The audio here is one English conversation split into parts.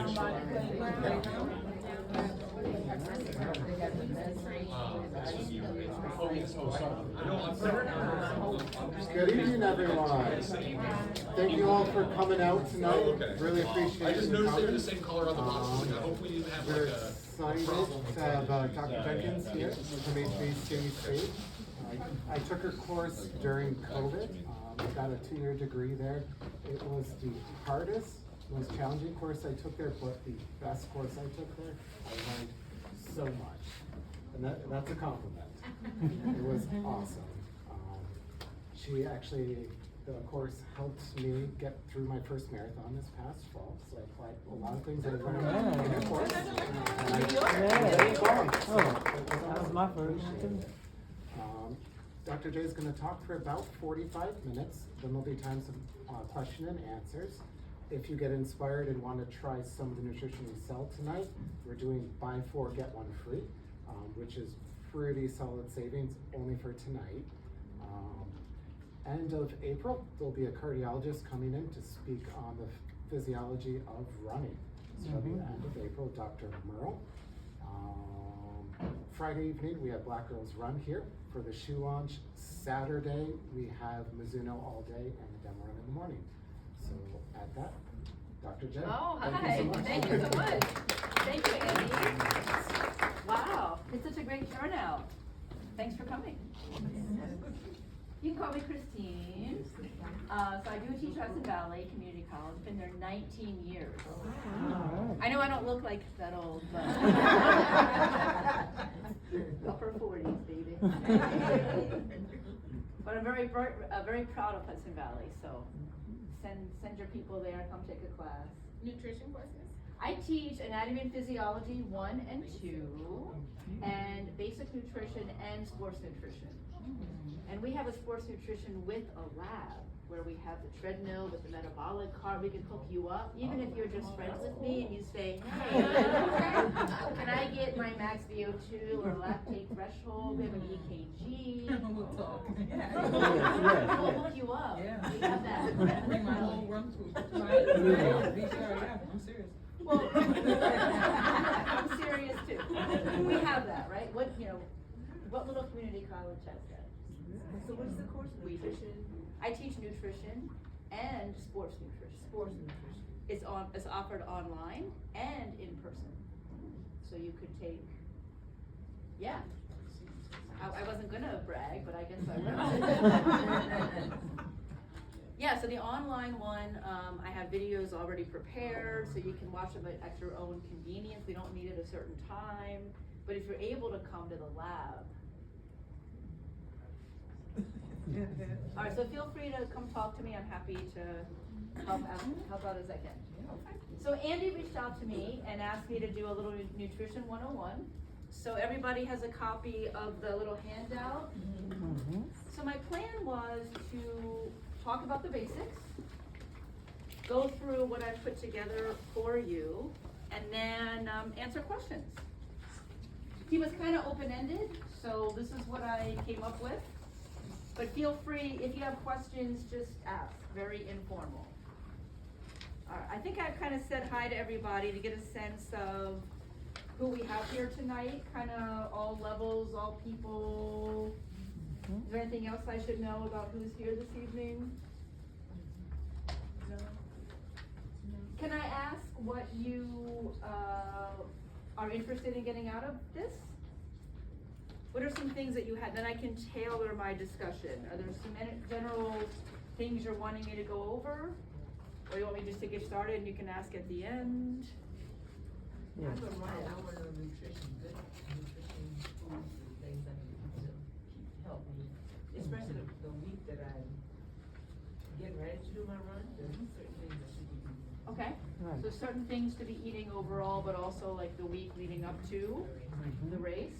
Good evening, everyone. Thank you all for coming out tonight. Oh, okay. Really appreciate it. I just noticed they were the same color on the box. I hope we didn't have We're like a excited to have Dr. Jenkins here from HVAC. I took her course during COVID. I got a 2-year degree there. It was the hardest, most challenging course I took there, but the best course I took there. I learned so much, and that's a compliment. It was awesome. She actually, the course helped me get through my first marathon this past fall, so I applied a lot of things that I learned in the course. That was my first. Dr. J is going to talk for about 45 minutes, then there'll be time for question and answers. If you get inspired and want to try some of the nutrition we sell tonight, we're doing buy 4, get 1 free, which is pretty solid savings only for tonight. End of April, there'll be a cardiologist coming in to speak on the physiology of running. So that'll be the end of April, Dr. Merle. Friday evening, we have Black Girls Run here for the shoe launch. Saturday, we have Mizuno all day and the demo run in the morning. So at that, Dr. J. Oh, hi. Thank you so much. Thank you, Andy. Wow, it's such a great turnout. Thanks for coming. You can call me Christine. So I do teach Hudson Valley Community College. Been there 19 years. I know I don't look like that old, but upper 40s, baby. But I'm very proud of Hudson Valley. So send your people there. Come take a class. Nutrition courses? I teach Anatomy and Physiology 1 and 2, and Basic Nutrition and Sports Nutrition. And we have a sports nutrition with a lab where we have the treadmill with the metabolic cart. We can hook you up, even if you're just friends with me and you say, hey, can I get my max VO2 or lactate threshold? We have an EKG. We'll talk. We'll hook you up. Yeah. We have that. Bring my whole run through. I'm serious. Well, I'm serious too. We have that, right? What little community college has that? So what is the course? Nutrition? I teach nutrition and sports nutrition. Sports nutrition. It's offered online and in person. So you could take, yeah. I wasn't gonna brag, but I guess I will. Yeah, so the online one, I have videos already prepared, so you can watch them at your own convenience. We don't meet at a certain time, but if you're able to come to the lab. All right, so feel free to come talk to me. I'm happy to help out as I can. So Andy reached out to me and asked me to do a little Nutrition 101. So everybody has a copy of the little handout. So my plan was to talk about the basics, go through what I've put together for you, and then answer questions. He was kind of open-ended, so this is what I came up with. But feel free, if you have questions, just ask. Very informal. All right, I think I've kind of said hi to everybody to get a sense of who we have here tonight, kind of all levels, all people. Is there anything else I should know about who's here this evening? No? Can I ask what you are interested in getting out of this? What are some things that you had, then I can tailor my discussion. Are there some general things you're wanting me to go over? Or you want me just to get started and you can ask at the end? I want to know nutrition, good nutrition, foods, and things that to help me, especially the week that I'm getting ready to do my run. There's certain things that should be eating. Okay, so certain things to be eating overall, but also like the week leading up to the race.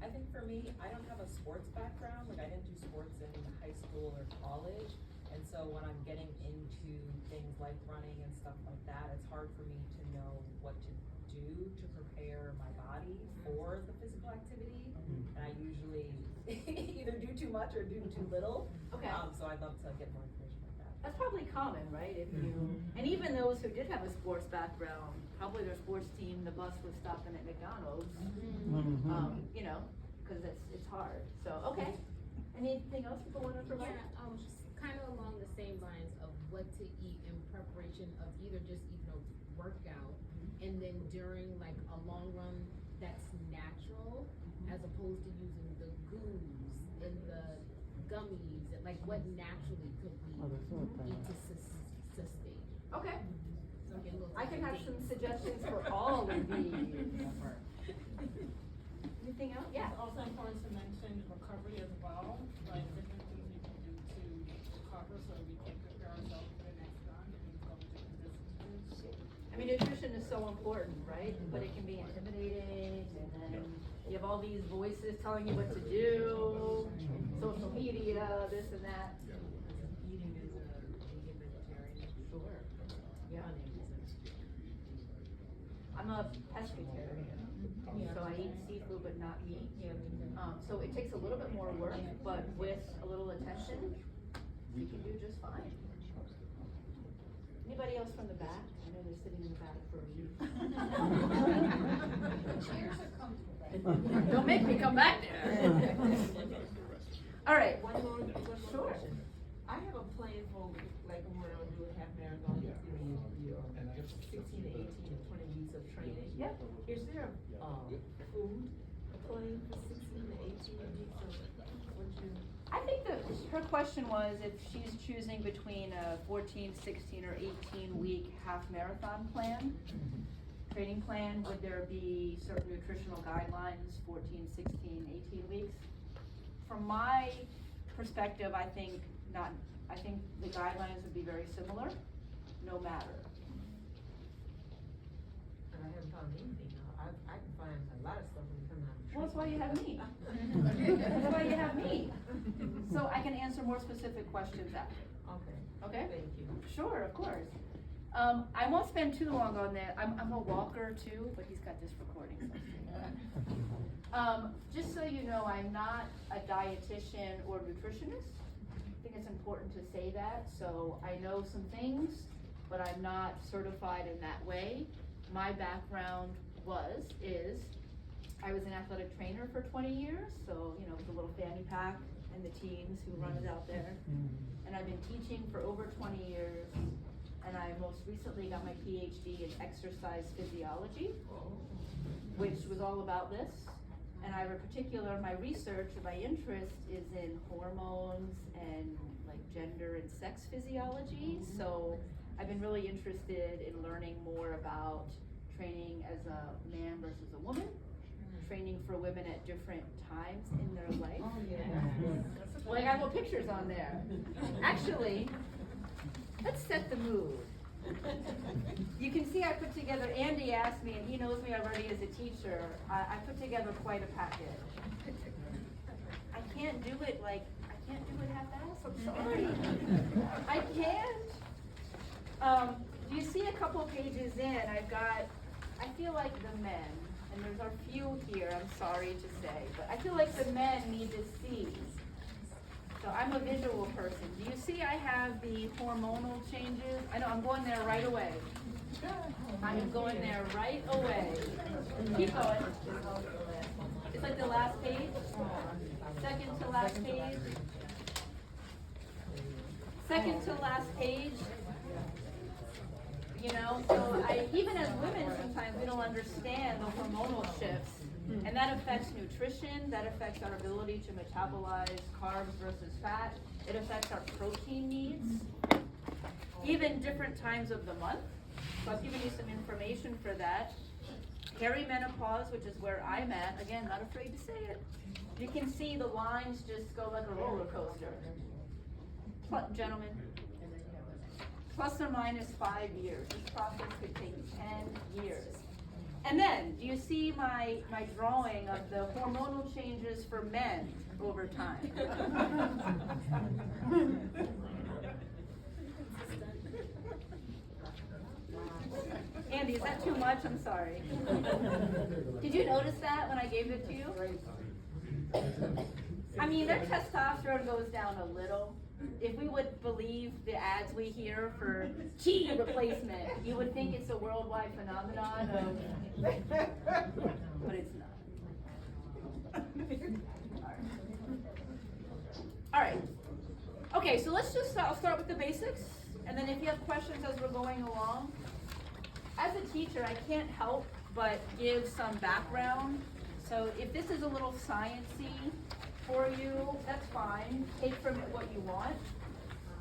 I think for me, I don't have a sports background, like I didn't do sports in high school or college, and so when I'm getting into things like running and stuff like that, it's hard for me to know what to do to prepare my body for the physical activity, and I usually either do too much or do too little. Okay. So I'd love to get more information like that. That's probably common, right? If you, and even those who did have a sports background, probably their sports team, the bus was stopping at McDonald's, you know, cause it's hard, so, okay. Anything else people wanna provide? Yeah, kind of along the same lines of what to eat in preparation of either just eating a workout, and then during like a long run that's natural, as opposed to using the goos and the gummies, and like what naturally could we eat to sustain? Okay, So get a little I can have things. some suggestions for all of these. Anything else? Yeah. It's also important to mention recovery as well, like different things we can do to recover so we can prepare ourselves for the next run and go to different distances. I mean, nutrition is so important, right? But it can be intimidating, and then you have all these voices telling you what to do, social media, this and that. Eating as a vegan vegetarian. Sure. Yeah. Running is I'm a pescatarian, so I eat seafood but not meat. So it takes a little bit more work, but with a little attention, you can do just fine. Anybody else from the back? I know they're sitting in the back for a Chairs are comfortable. reason. Don't make me come back there. All right. One more Sure. question. I have a plan for, like, when I do a half marathon, you know, your 16 to 18 and 20 weeks of training. Yep. Is there food, a plan for 16 to 18 weeks of what you? I think that her question was if she's choosing between a 14, 16, or 18-week half marathon plan, training plan, would there be certain nutritional guidelines, 14, 16, 18 weeks? From my perspective, I think not. I think the guidelines would be very similar, no matter. And I haven't found anything. I can find a lot of stuff when you come out. Well, that's why you have me. That's why you have me. So I can answer more specific questions after, Okay. okay? Thank you. Sure, of course. I won't spend too long on that. I'm a walker too, but he's got this recording. Just so you know, I'm not a dietitian or nutritionist. I think it's important to say that. So I know some things, but I'm not certified in that way. My background is, I was an athletic trainer for 20 years, so, you know, with the little fanny pack and the teams who run it out there. And I've been teaching for over 20 years, and I most recently got my PhD in exercise physiology, which was all about this. And I have a particular, my research, my interest is in hormones and like gender and sex physiology. So I've been really interested in learning more about training as a man versus a woman, training for women at different times in their life. Oh, yeah. Well, I got little pictures on there. Actually, let's set the mood. You can see I put together, Andy asked me, and he knows me already as a teacher, I put together quite a packet. I can't do it half-assed, I'm sorry. I can't. Do you see a couple pages in, I feel like the men, and there's a few here, I'm sorry to say, but I feel like the men need to see. So I'm a visual person. Do you see I have the hormonal changes? I know, I'm going there right away. I'm going there right away. Keep going. It's like the last page. Second to last page. Second to last page. You know, so even as women, sometimes we don't understand the hormonal shifts. And that affects nutrition, that affects our ability to metabolize carbs versus fat. It affects our protein needs, even different times of the month. So I've given you some information for that. Perimenopause, which is where I'm at, again, not afraid to say it. You can see the lines just go like a roller coaster. Gentlemen, plus or minus 5 years. This process could take 10 years. And then, do you see my drawing of the hormonal changes for men over time? Andy, is that too much? I'm sorry. Did you notice that when I gave it to you? I mean, their testosterone goes down a little. if we would believe the ads we hear for tea replacement, you would think it's a worldwide phenomenon of, but it's not. All right. Okay, so let's just, I'll start with the basics, and then if you have questions as we're going along. As a teacher, I can't help but give some background. So if this is a little science-y for you, that's fine. Take from it what you want.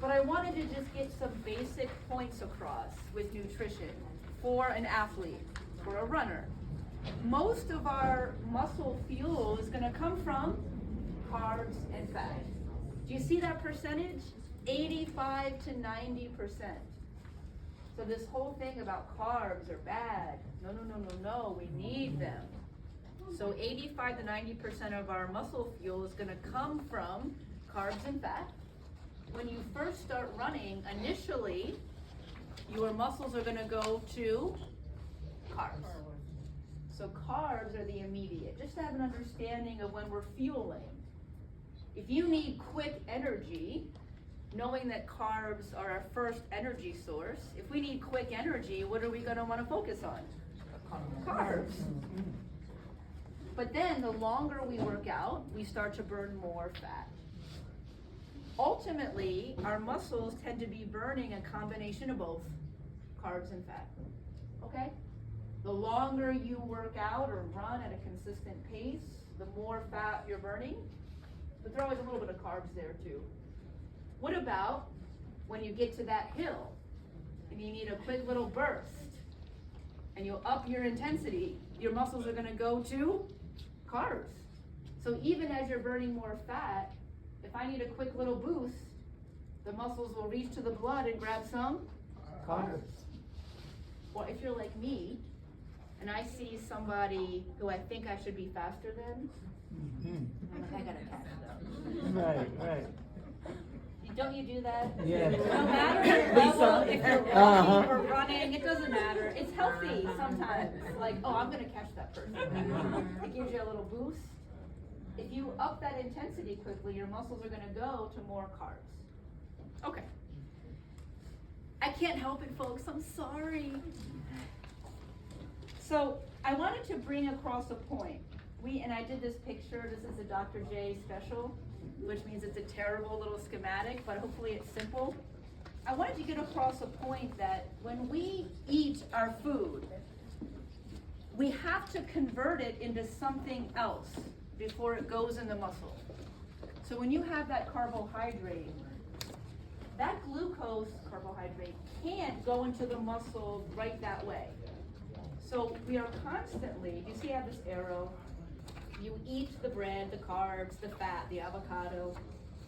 But I wanted to just get some basic points across with nutrition for an athlete, for a runner. Most of our muscle fuel is gonna come from carbs and fat. Do you see that percentage? 85 to 90%. So this whole thing about carbs are bad. No, we need them. So 85 to 90% of our muscle fuel is gonna come from carbs and fat. When you first start running, initially, your muscles are gonna go to carbs. So carbs are the immediate. Just to have an understanding of when we're fueling. If you need quick energy, knowing that carbs are our first energy source, if we need quick energy, what are we gonna wanna focus on? Carbs. But then the longer we work out, we start to burn more fat. Ultimately, our muscles tend to be burning a combination of both carbs and fat, okay? The longer you work out or run at a consistent pace, the more fat you're burning, but there's always a little bit of carbs there too. What about when you get to that hill and you need a quick little burst and you up your intensity, your muscles are gonna go to carbs. So even as you're burning more fat, if I need a quick little boost, the muscles will reach to the blood and grab some carbs. Well, if you're like me, and I see somebody who I think I should be faster than, I'm like, I gotta catch them. Right. Don't you do that? Yeah. No matter your level, if you're walking or running, it doesn't matter. It's healthy sometimes. Like, oh, I'm gonna catch that person. It gives you a little boost. If you up that intensity quickly, your muscles are gonna go to more carbs. Okay. I can't help it, folks. I'm sorry. So I wanted to bring across a point. And I did this picture. This is a Dr. J special, which means it's a terrible little schematic, but hopefully it's simple. I wanted to get across a point that when we eat our food, we have to convert it into something else before it goes in the muscle. So when you have that carbohydrate, that glucose carbohydrate can't go into the muscle right that way. So we are constantly, you see I have this arrow, you eat the bread, the carbs, the fat, the avocado.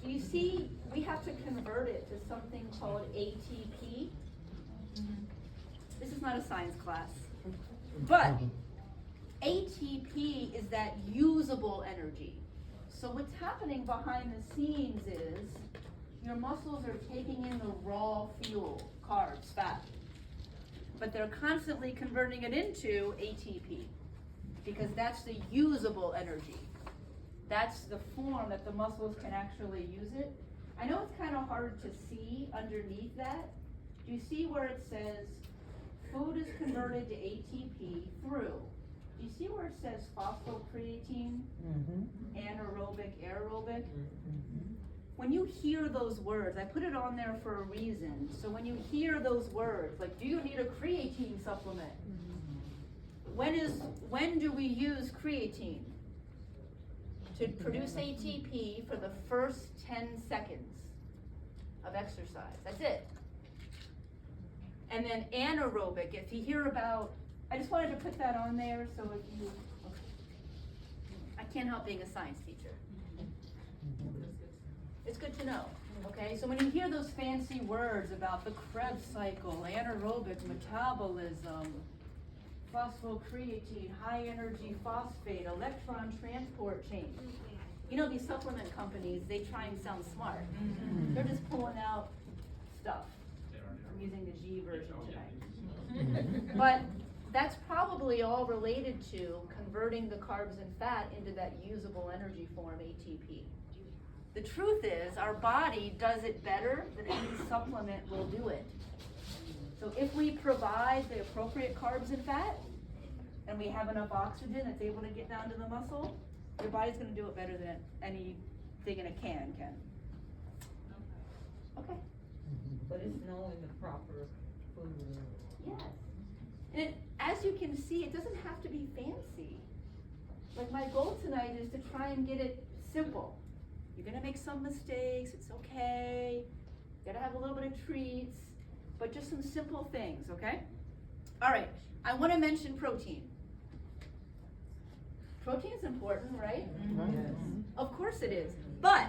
Do you see we have to convert it to something called ATP? This is not a science class. But ATP is that usable energy. So what's happening behind the scenes is your muscles are taking in the raw fuel, carbs, fat. But they're constantly converting it into ATP. Because that's the usable energy. That's the form that the muscles can actually use it. I know it's kind of hard to see underneath that. Do you see where it says food is converted to ATP through? Do you see where it says phosphocreatine, anaerobic, aerobic? When you hear those words, I put it on there for a reason. So when you hear those words, like, do you need a creatine supplement? When do we use creatine? To produce ATP for the first 10 seconds of exercise. That's it. And then anaerobic, if you hear about, I just wanted to put that on there so if you, I can't help being a science teacher. It's good to know, okay? So when you hear those fancy words about the Krebs cycle, anaerobic metabolism, phosphocreatine, high energy phosphate, electron transport chain. You know, these supplement companies, they try and sound smart. They're just pulling out stuff. I'm using the G version tonight. But that's probably all related to converting the carbs and fat into that usable energy form, ATP. The truth is, our body does it better than any supplement will do it. So if we provide the appropriate carbs and fat, and we have enough oxygen that's able to get down to the muscle, your body's gonna do it better than anything in a can. Okay. But it's knowing the proper food. Yes. And as you can see, it doesn't have to be fancy. Like my goal tonight is to try and get it simple. You're gonna make some mistakes, it's okay. You gotta have a little bit of treats, but just some simple things, okay? All right, I wanna mention protein. Protein is important, right? Yes. Of course it is, but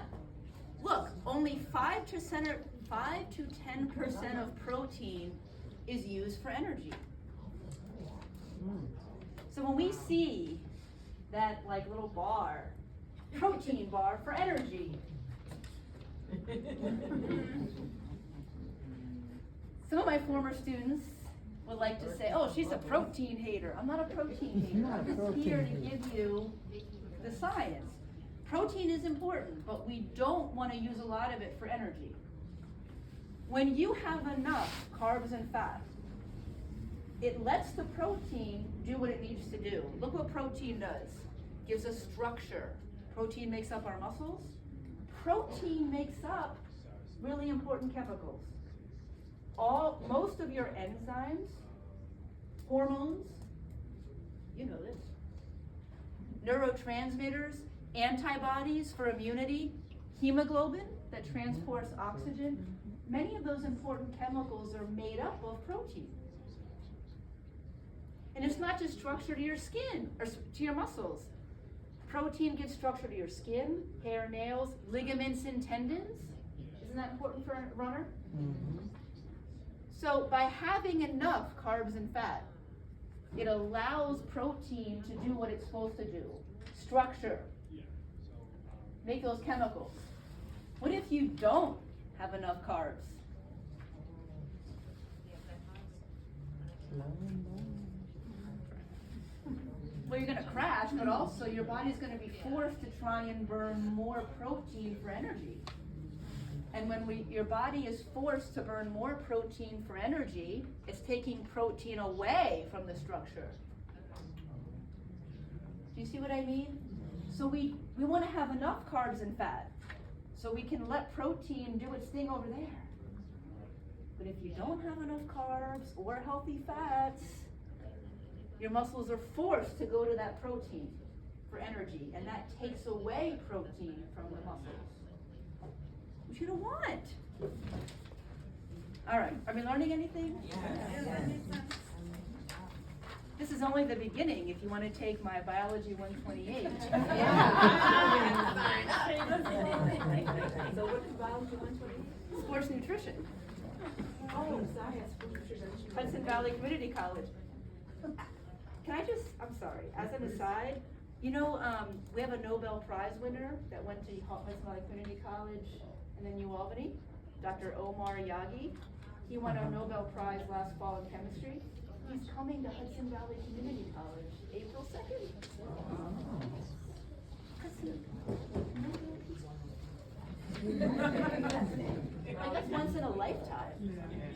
look, only 5 to 10% of protein is used for energy. So when we see that like little bar, protein bar for energy, some of my former students would like to say, oh, she's a protein hater. I'm not a protein hater. I'm just here to give you the science. Protein is important, but we don't want to use a lot of it for energy. When you have enough carbs and fat, it lets the protein do what it needs to do. Look what protein does. Gives us structure. Protein makes up our muscles. Protein makes up really important chemicals. Most of your enzymes, hormones, you know this, neurotransmitters, antibodies for immunity, hemoglobin that transports oxygen, many of those important chemicals are made up of protein. And it's not just structure to your skin or to your muscles. Protein gives structure to your skin, hair, nails, ligaments and tendons. Isn't that important for a runner? Mm-hmm. So by having enough carbs and fat, it allows protein to do what it's supposed to do. Structure. Make those chemicals. What if you don't have enough carbs? Well, you're gonna crash, but also your body's gonna be forced to try and burn more protein for energy. And when your body is forced to burn more protein for energy, it's taking protein away from the structure. Do you see what I mean? So we want to have enough carbs and fat so we can let protein do its thing over there. But if you don't have enough carbs or healthy fats, your muscles are forced to go to that protein for energy, and that takes away protein from the muscles, which you don't want. All right, are we learning anything? Yes. This is only the beginning if you want to take my biology 128. So what is biology 128? Sports nutrition, Oh, science, nutrition. Hudson Valley Community College. Can I just, I'm sorry, as an aside, you know, we have a Nobel Prize winner that went to Hudson Valley Community College and then Albany, Dr. Omar Yagi. He won a Nobel Prize last fall in chemistry. He's coming to Hudson Valley Community College, April 2nd. Like that's once in a lifetime.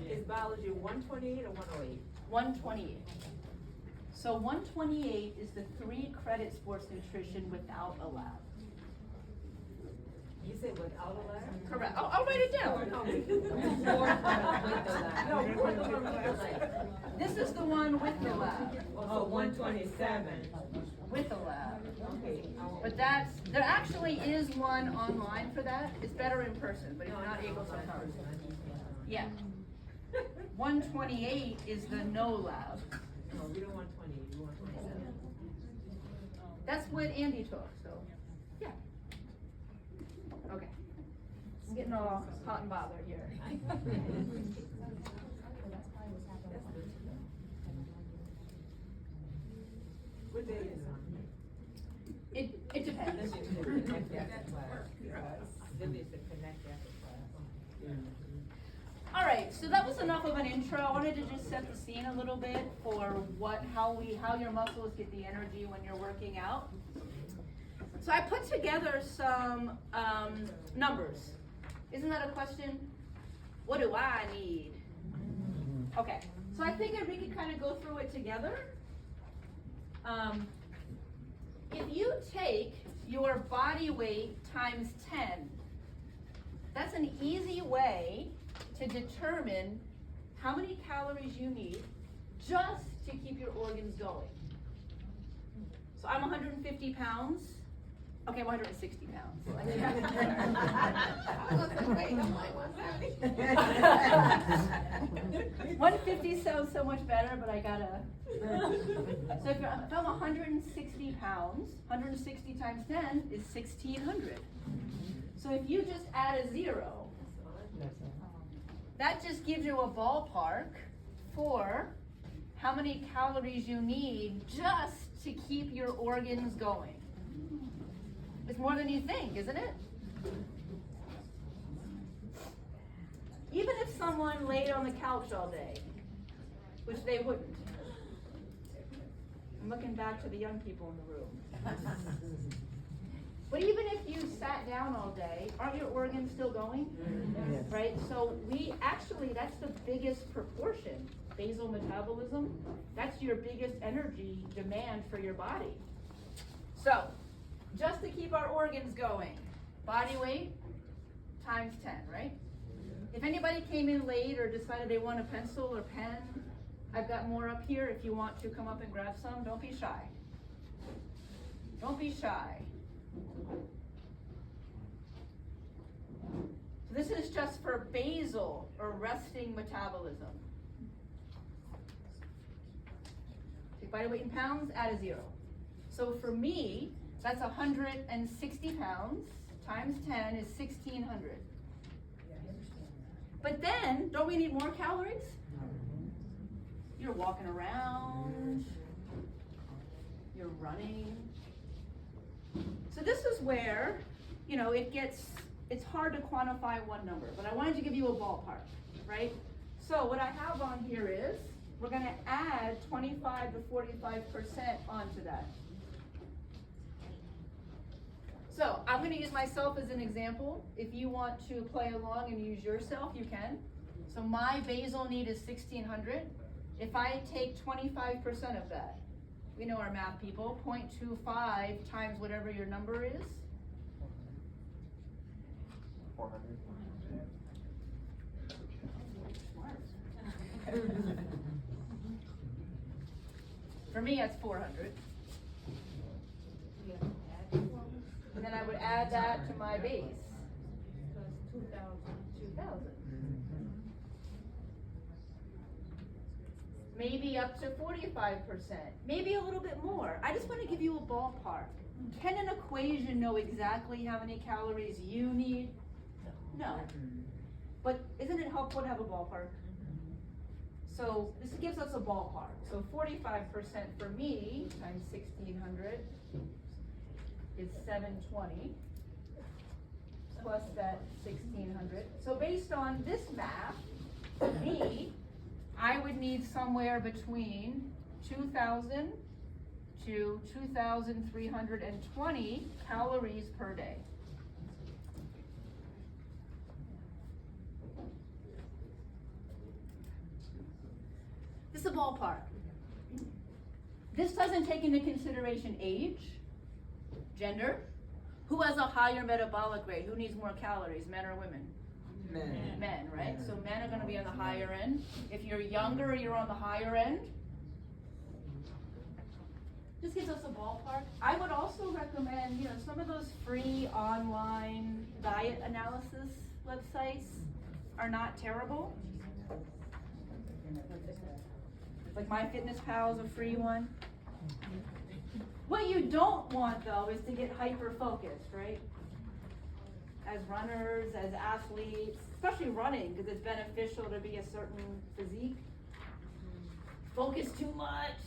Is biology 128 or 108? 128. So 128 is the 3-credit sports nutrition without a lab. You said without a lab? Correct. I'll write it down. This is the one with the lab. Oh, 127. With a lab. Okay. But there actually is one online for that. It's better in person, but if you're not able to come. Yeah. 128 is the no lab. No, we don't want 28, we want 27. That's what Andy took, so, yeah. Okay. I'm getting all hot and bothered here. What day is it? It depends. All right, so that was enough of an intro. I wanted to just set the scene a little bit for how your muscles get the energy when you're working out. So I put together some numbers. Isn't that a question? What do I need? Okay, so I figured we could kind of go through it together. If you take your body weight times 10, that's an easy way to determine how many calories you need just to keep your organs going. So I'm 150 pounds. Okay, I'm 160 pounds. 150 sounds so much better, but I gotta. So if I'm 160 pounds, 160 times 10 is 1,600. So if you just add a 0, that just gives you a ballpark for how many calories you need just to keep your organs going. It's more than you think, isn't it? Even if someone laid on the couch all day, which they wouldn't. I'm looking back to the young people in the room. But even if you sat down all day, aren't your organs still going? Yes. Right? So that's the biggest proportion. Basal metabolism, that's your biggest energy demand for your body. So, just to keep our organs going, body weight times 10, right? If anybody came in late or decided they want a pencil or pen, I've got more up here if you want to come up and grab some. Don't be shy. Don't be shy. So this is just for basal or resting metabolism. Take body weight in pounds, add a 0. So for me, that's 160 pounds times 10 is 1,600. But then, don't we need more calories? You're walking around, you're running. So this is where, it's hard to quantify one number, but I wanted to give you a ballpark, right? So what I have on here is, we're gonna add 25 to 45% onto that. So I'm going to use myself as an example. If you want to play along and use yourself, you can. So my basal need is 1,600. If I take 25% of that, we know our math people, 0.25 times whatever your number is. 400. For me, that's 400. And then I would add that to my base. 2,000. Maybe up to 45%. Maybe a little bit more. I just want to give you a ballpark. Can an equation know exactly how many calories you need? No. But isn't it helpful to have a ballpark? So this gives us a ballpark. So 45% for me times 1,600 is 720 plus that 1,600. So based on this math, for me, I would need somewhere between 2,000 to 2,320 calories per day. This is a ballpark. This doesn't take into consideration age, gender, who has a higher metabolic rate, who needs more calories, men or women? Men. Men, right? So men are gonna be on the higher end. If you're younger, you're on the higher end. This gives us a ballpark. I would also recommend, some of those free online diet analysis websites are not terrible. Like MyFitnessPal is a free one. What you don't want though is to get hyper focused, right? As runners, as athletes, especially running, because it's beneficial to be a certain physique. Focus too much.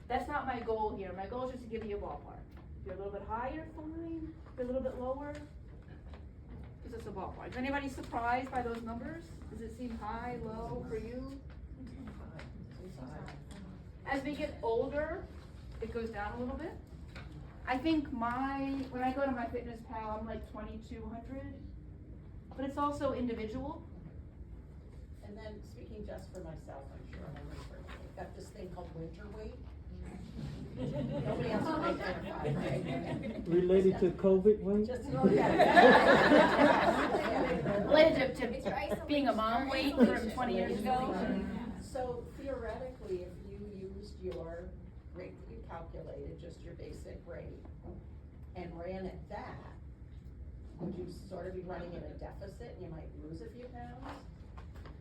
That's not my goal here. My goal is just to give you a ballpark. If you're a little bit higher, fine. If you're a little bit lower, gives us a ballpark. Is anybody surprised by those numbers? Does it seem high, low for you? As we get older, it goes down a little bit. I think when I go to MyFitnessPal, I'm like 2,200, but it's also individual. And then, speaking just for myself, I'm sure I'm I've got this thing called winter weight. Nobody else can identify, right? Related to COVID, weight? Just, Related to being a mom weight from 20 years ago. So theoretically, if you used your rate that you calculated, just your basic rate, and ran at that, would you sort of be running in a deficit and you might lose a few pounds?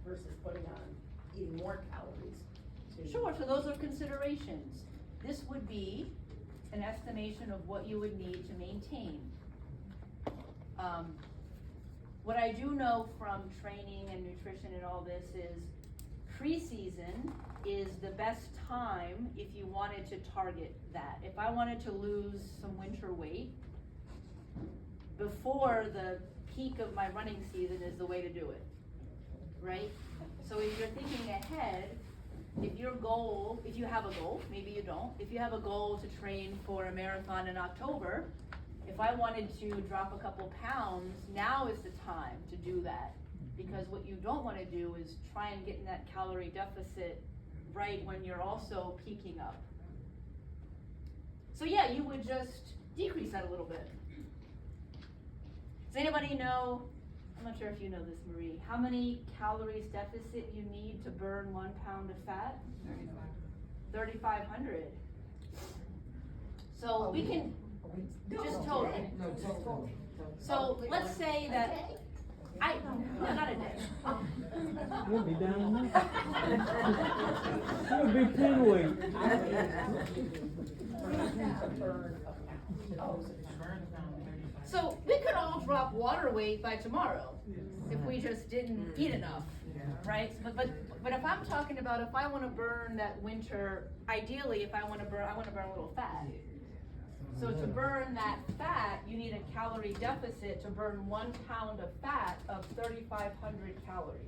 Versus putting on, eating more calories to. Sure, so those are considerations. This would be an estimation of what you would need to maintain. What I do know from training and nutrition and all this is preseason is the best time if you wanted to target that. If I wanted to lose some winter weight, before the peak of my running season is the way to do it, right? So if you're thinking ahead, if you have a goal, maybe you don't, if you have a goal to train for a marathon in October, if I wanted to drop a couple pounds, now is the time to do that. Because what you don't want to do is try and get in that calorie deficit right when you're also peaking up. So yeah, you would just decrease that a little bit. Does anybody know, I'm not sure if you know this, Marie, how many calories deficit you need to burn 1 pound of fat? 3,500. So we can, just total. So let's say that, no, not a day. You'll be down there. You'll be pin weight. So we could all drop water weight by tomorrow if we just didn't eat enough, right? But if I'm talking about if I want to burn that winter, ideally if I want to burn a little fat. So to burn that fat, you need a calorie deficit to burn 1 pound of fat of 3,500 calories.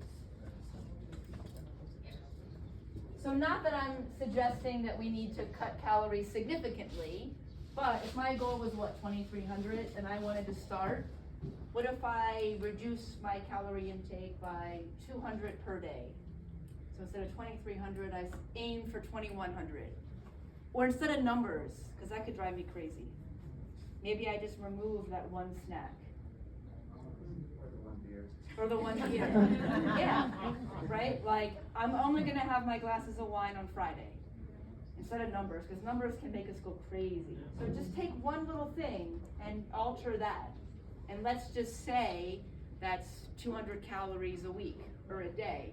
So not that I'm suggesting that we need to cut calories significantly, but if my goal was 2,300 and I wanted to start, what if I reduce my calorie intake by 200 per day? So instead of 2,300, I aim for 2,100. Or instead of numbers, because that could drive me crazy, maybe I just remove that one snack. Or the one beer. Yeah, right? Like, I'm only gonna have my glasses of wine on Friday. Instead of numbers, because numbers can make us go crazy. So just take one little thing and alter that. And let's just say that's 200 calories a week or a day.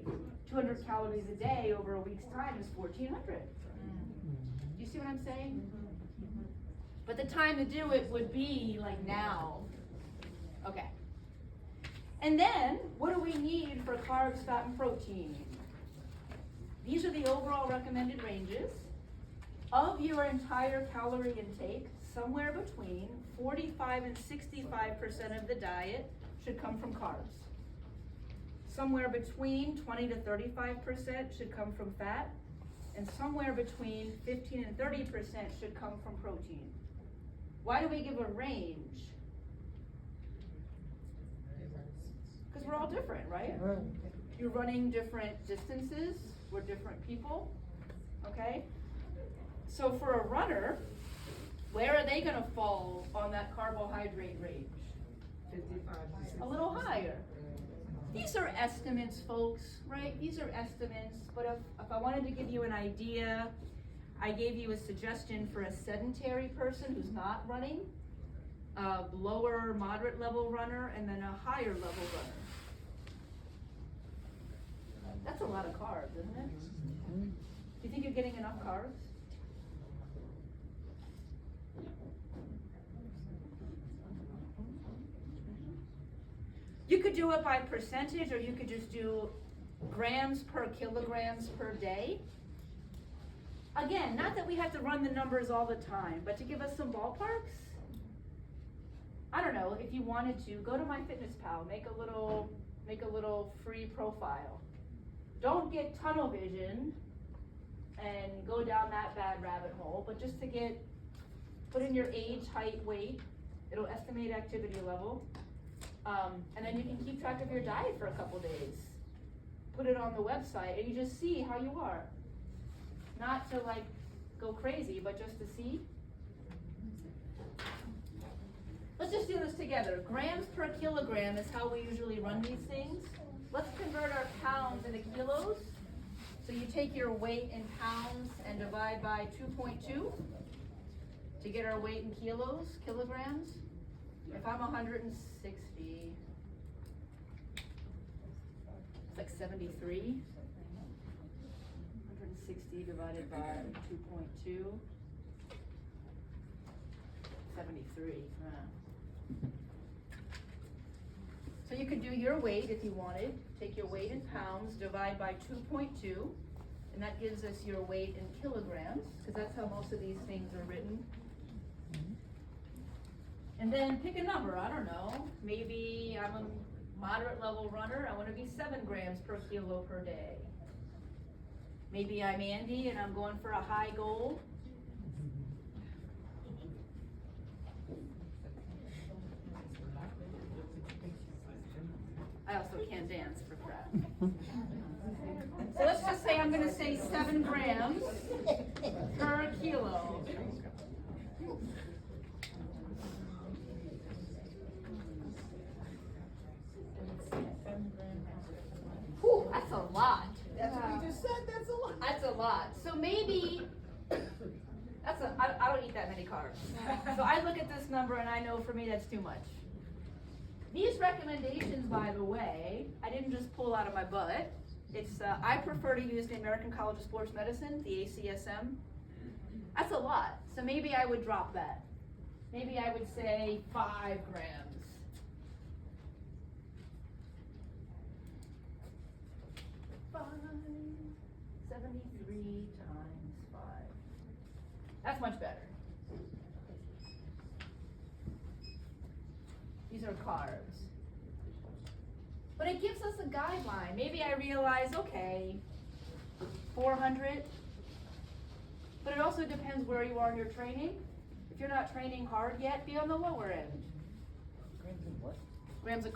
200 calories a day over a week's time is 1,400. You see what I'm saying? But the time to do it would be like now. Okay. And then, what do we need for carbs, fat, and protein? These are the overall recommended ranges. Of your entire calorie intake, somewhere between 45 and 65% of the diet should come from carbs. Somewhere between 20 to 35% should come from fat, and somewhere between 15 and 30% should come from protein. Why do we give a range? Because we're all different, right? You're running different distances, we're different people, okay? So for a runner, where are they gonna fall on that carbohydrate range? 55. A little higher. These are estimates, folks, right? These are estimates, but if I wanted to give you an idea, I gave you a suggestion for a sedentary person who's not running, a lower moderate level runner, and then a higher level runner. That's a lot of carbs, isn't it? Do you think you're getting enough carbs? You could do it by percentage, or you could just do grams per kilograms per day. Again, not that we have to run the numbers all the time, but to give us some ballparks. I don't know, if you wanted to, go to MyFitnessPal, make a little free profile. Don't get tunnel vision and go down that bad rabbit hole, but just to get put in your age, height, weight, it'll estimate activity level. And then you can keep track of your diet for a couple days. Put it on the website and you just see how you are. Not to like go crazy, but just to see. Let's just do this together. Grams per kilogram is how we usually run these things. Let's convert our pounds into kilos. So you take your weight in pounds and divide by 2.2 to get our weight in kilograms. If I'm 160, it's like 73. 160 divided by 2.2. 73. So you could do your weight if you wanted. Take your weight in pounds, divide by 2.2, and that gives us your weight in kilograms, because that's how most of these things are written. And then pick a number, I don't know. Maybe I'm a moderate level runner, I want to be 7 grams per kilo per day. Maybe I'm Andy and I'm going for a high goal. I also can't dance for crap. So let's just say I'm going to say 7 grams per kilo. Whew, that's a lot. That's what you just said, that's a lot. That's a lot. So maybe, I don't eat that many carbs. So I look at this number and I know for me that's too much. These recommendations, by the way, I didn't just pull out of my butt. It's, I prefer to use the American College of Sports Medicine, the ACSM. That's a lot. So maybe I would drop that. Maybe I would say 5 grams. Five, 73 times 5. That's much better. These are carbs. But it gives us a guideline. Maybe I realize, okay, 400. But it also depends where you are in your training. If you're not training hard yet, be on the lower end. Grams of what? Grams of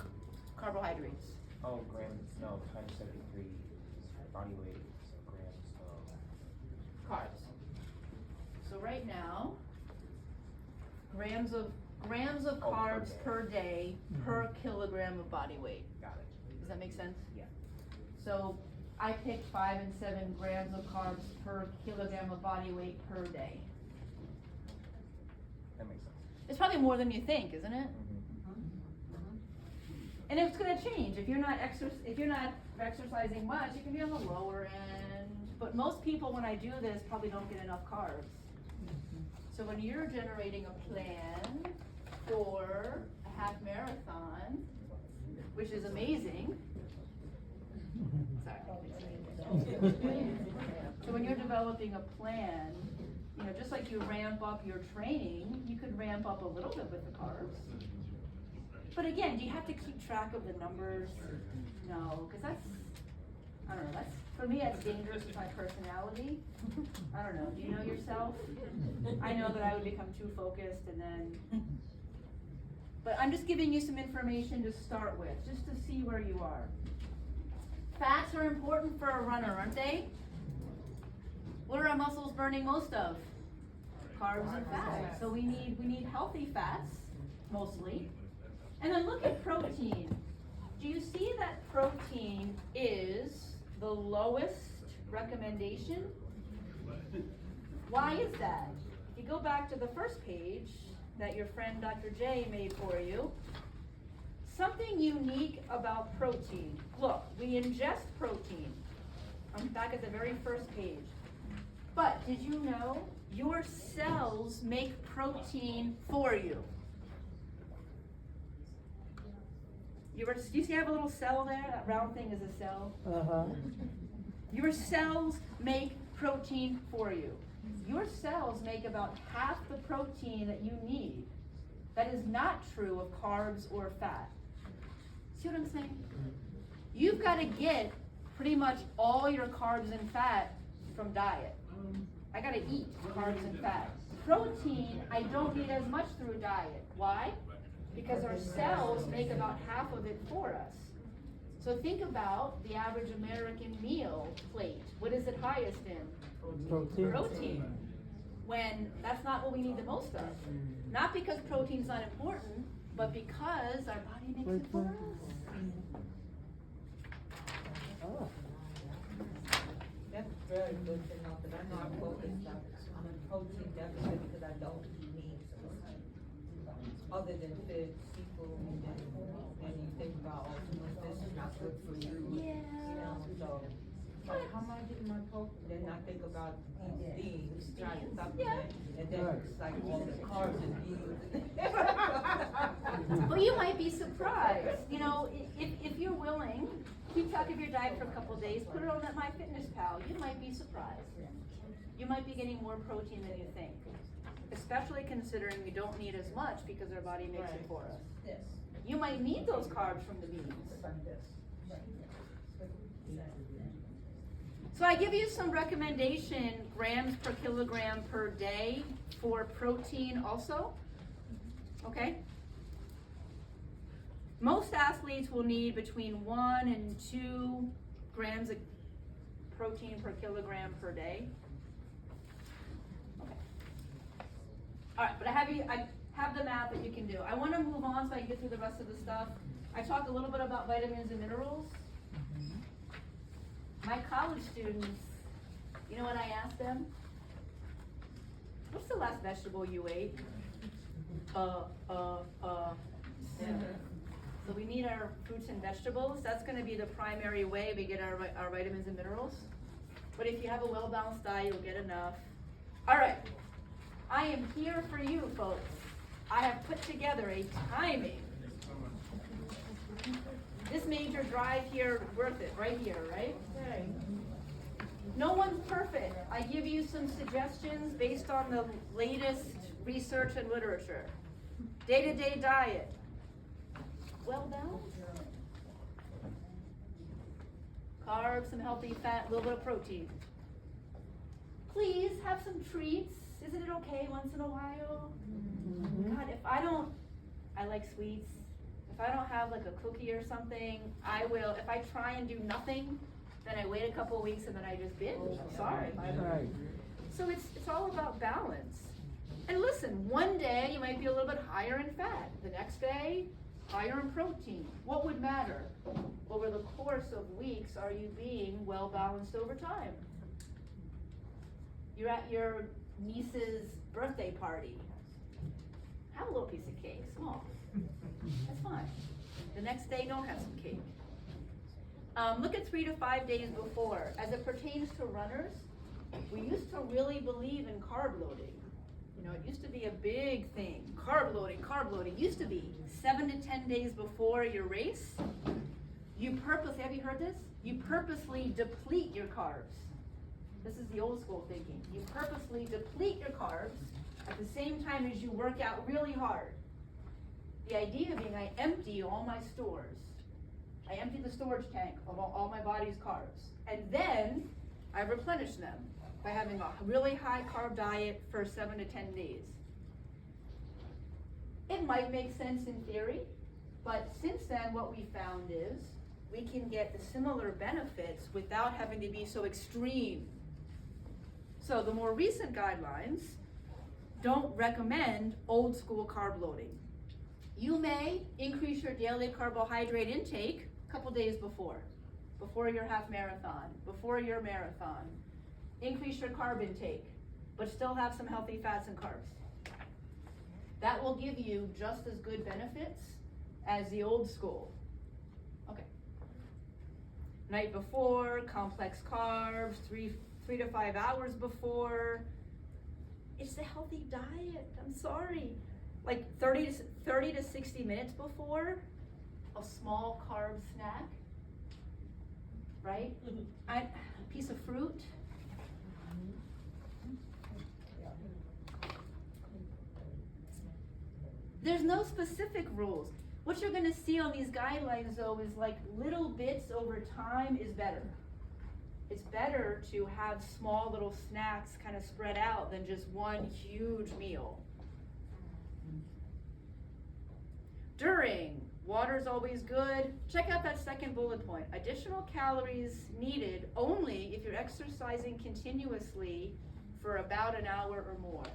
carbohydrates. Oh, grams, no, times 73 body weight, so grams of... Carbs. So right now, grams of Oh, carbs per per day per kilogram of body weight. Got it. Does that make sense? Yeah. So I picked 5 and 7 grams of carbs per kilogram of body weight per day. That makes sense. It's probably more than you think, isn't it? Mm-hmm. And it's going to change. If you're not exercising much, you can be on the lower end. But most people, when I do this, probably don't get enough carbs. So when you're generating a plan for a half marathon, which is amazing. Sorry. So when you're developing a plan, you know, just like you ramp up your training, you could ramp up a little bit with the carbs. But again, do you have to keep track of the numbers? No, because that's, I don't know, that's, for me, that's dangerous with my personality. I don't know, do you know yourself? I know that I would become too focused and then, but I'm just giving you some information to start with, just to see where you are. Fats are important for a runner, aren't they? What are our muscles burning most of? Carbs and fats. So we need healthy fats, mostly. And then look at protein. Do you see that protein is the lowest recommendation? Why is that? If you go back to the first page that your friend Dr. J made for you, something unique about protein. Look, we ingest protein. I'm back at the very first page. But did you know your cells make protein for you? Do you see I have a little cell there? That round thing is a cell. Your cells make protein for you. Your cells make about half the protein that you need. That is not true of carbs or fat. See what I'm saying? You've got to get pretty much all your carbs and fat from diet. I got to eat carbs and fat. Protein, I don't need as much through diet. Why? Because our cells make about half of it for us. So think about the average American meal plate. What is it highest in? Protein. Protein. When that's not what we need the most of. Not because protein's not important, but because our body makes it for us. Oh. That's very good to know, because I know I'm focused on, I'm in protein deficit because I don't eat meat. Other than fish, seafood, and you think about, oh, too much fish is not good for you. Yeah. You know, so, like, how am I getting my protein? Then I think about these beans, try to supplement, and then it's like all the carbs and beans. But you might be surprised, you know, if you're willing, keep track of your diet for a couple days, put it on that MyFitnessPal, you might be surprised. You might be getting more protein than you think, especially considering we don't need as much because our body makes it for us. This, You might need those carbs from the beans. like this. So I give you some recommendation grams per kilogram per day for protein also, okay? Most athletes will need between 1 and 2 grams of protein per kilogram per day. Okay. All right, but I have the math that you can do. I want to move on so I can get through the rest of the stuff. I talked a little bit about vitamins and minerals. My college students, you know what I asked them? What's the last vegetable you ate? Yeah. So we need our fruits and vegetables. That's gonna be the primary way we get our vitamins and minerals. But if you have a well-balanced diet, you'll get enough. All right, I am here for you folks. I have put together a timing. This made your drive here worth it, right here, right? Right. No one's perfect. I give you some suggestions based on the latest research and literature. Day-to-day diet. Well balanced. Carbs, some healthy fat, a little bit of protein. Please have some treats. Isn't it okay once in a while? God, I like sweets. If I don't have like a cookie or something, I will. If I try and do nothing, then I wait a couple of weeks and then I just binge. I'm sorry. Right. So it's all about balance. And listen, one day you might be a little bit higher in fat. The next day, higher in protein. What would matter? Over the course of weeks, are you being well balanced over time? You're at your niece's birthday party. Have a little piece of cake, small. That's fine. The next day, don't have some cake. Look at 3 to 5 days before. As it pertains to runners, we used to really believe in carb loading. You know, it used to be a big thing. Carb loading, carb loading. Used to be 7 to 10 days before your race. You purposely, have you heard this? You purposely deplete your carbs. This is the old school thinking. You purposely deplete your carbs at the same time as you work out really hard. The idea being I empty all my stores. I empty the storage tank of all my body's carbs. And then I replenish them by having a really high carb diet for 7 to 10 days. It might make sense in theory, but since then what we found is we can get the similar benefits without having to be so extreme. So the more recent guidelines don't recommend old school carb loading. You may increase your daily carbohydrate intake a couple days before your half marathon, before your marathon. Increase your carb intake, but still have some healthy fats and carbs. That will give you just as good benefits as the old school. Okay. Night before, complex carbs, 3 to 5 hours before. It's a healthy diet, I'm sorry. Like 30 to 60 minutes before, a small carb snack, right? A piece of fruit. There's no specific rules. What you're gonna see on these guidelines though is like little bits over time is better. It's better. better to have small little snacks kind of spread out than just one huge meal. During, water's always good. Check out that second bullet point. Additional calories needed only if you're exercising continuously for about an hour or more.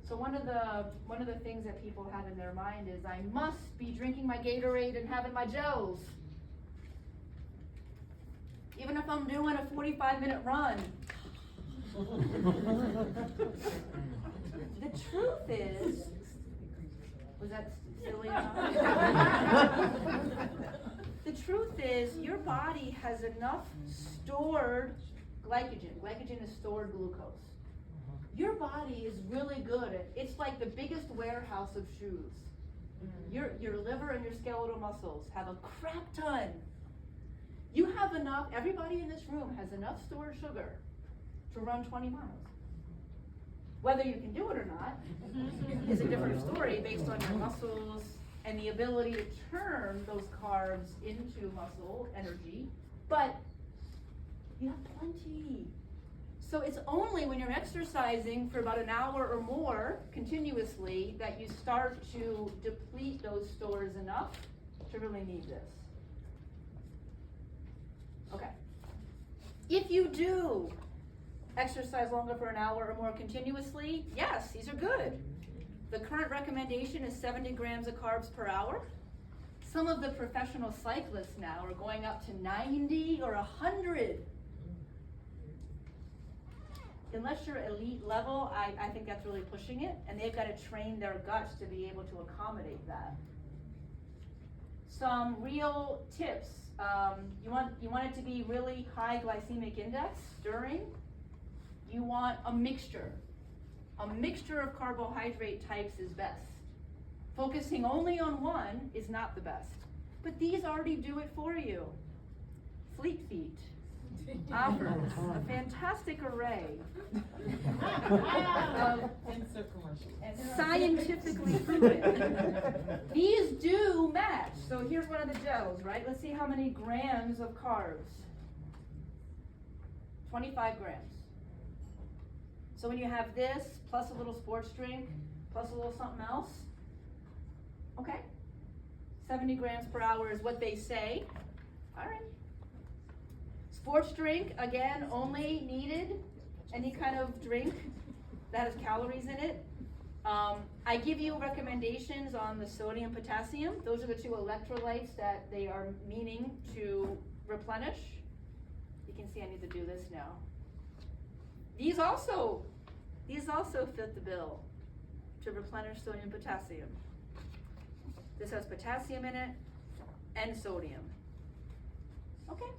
So one of the things that people have in their mind is, I must be drinking my Gatorade and having my gels. Even if I'm doing a 45-minute run. The truth is, was that silly enough? The truth is, your body has enough stored glycogen. Glycogen is stored glucose. Your body is really good at, it's like the biggest warehouse of shoes. Your liver and your skeletal muscles have a crap ton. You have enough, everybody in this room has enough stored sugar to run 20 miles. Whether you can do it or not is a different story based on your muscles and the ability to turn those carbs into muscle energy, but you have plenty. So it's only when you're exercising for about an hour or more continuously that you start to deplete those stores enough to really need this. Okay. If you do exercise longer for an hour or more continuously, yes, these are good. The current recommendation is 70 grams of carbs per hour. Some of the professional cyclists now are going up to 90 or 100. Unless you're elite level, I think that's really pushing it, and they've got to train their guts to be able to accommodate that. Some real tips. You want it to be really high glycemic index during. You want a mixture. A mixture of carbohydrate types is best. Focusing only on one is not the best. But these already do it for you. Fleet Feet offers a fantastic array of scientifically proven. These do match. So here's one of the gels, right? Let's see how many grams of carbs. 25 grams. So when you have this, plus a little sports drink, plus a little something else, okay, 70 grams per hour is what they say. All right. Sports drink, again, only needed any kind of drink that has calories in it. I give you recommendations on the sodium, potassium. Those are the two electrolytes that they are meaning to replenish. You can see I need to do this now. These also fit the bill to replenish sodium, potassium. This has potassium in it and sodium. Okay.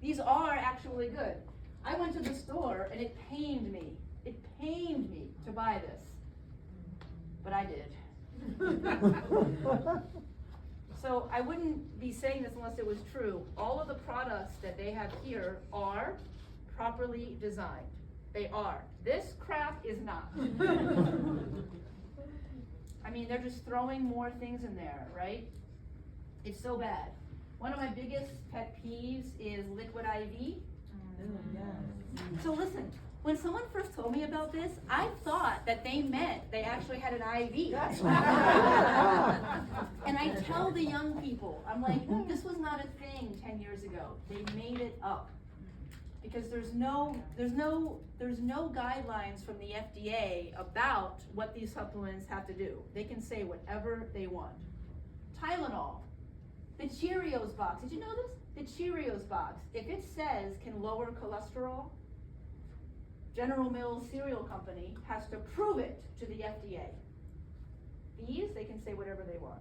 These are actually good. I went to the store and it pained me. It pained me to buy this. But I did. So I wouldn't be saying this unless it was true. All of the products that they have here are properly designed. They are. This crap is not. I mean, they're just throwing more things in there, right? It's so bad. One of my biggest pet peeves is liquid IV. So listen, when someone first told me about this, I thought that they meant they actually had an IV. And I tell the young people, I'm like, this was not a thing 10 years ago. They made it up. Because there's no guidelines from the FDA about what these supplements have to do. They can say whatever they want. Tylenol, the Cheerios box, did you know this? The Cheerios box, if it says can lower cholesterol, General Mills cereal company has to prove it to the FDA. These, they can say whatever they want.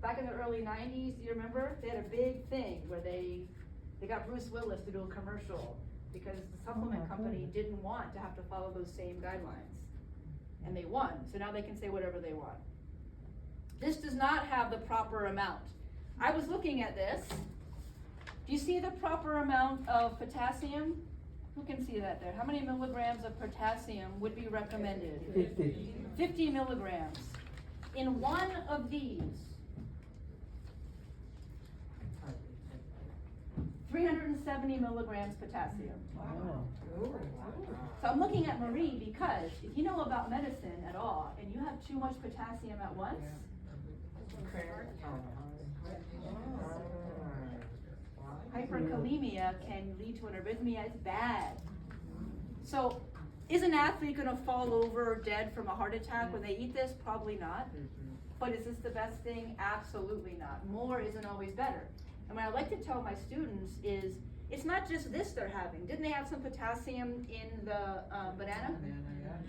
Back in the early 90s, do you remember? They had a big thing where they got Bruce Willis to do a commercial because the supplement company didn't want to have to follow those same guidelines. And they won, so now they can say whatever they want. This does not have the proper amount. I was looking at this. Do you see the proper amount of potassium? Who can see that there? How many milligrams of potassium would be recommended? 50. 50 milligrams. In one of these, 370 milligrams potassium. Wow. So I'm looking at Marie because if you know about medicine at all and you have too much potassium at once, hyperkalemia can lead to an arrhythmia. It's bad. So is an athlete gonna fall over dead from a heart attack when they eat this? Probably not. But is this the best thing? Absolutely not. More isn't always better. And what I like to tell my students is, it's not just this they're having. Didn't they have some potassium in the banana?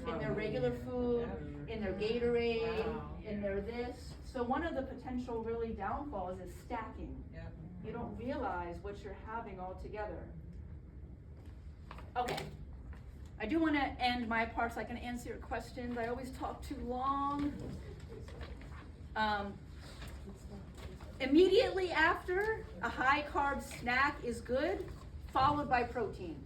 In their regular food, in their Gatorade, in their this. So one of the potential really downfalls is stacking. You don't realize what you're having all together. Okay. I do want to end my part so I can answer your questions. I always talk too long. Immediately after, a high carb snack is good, followed by protein.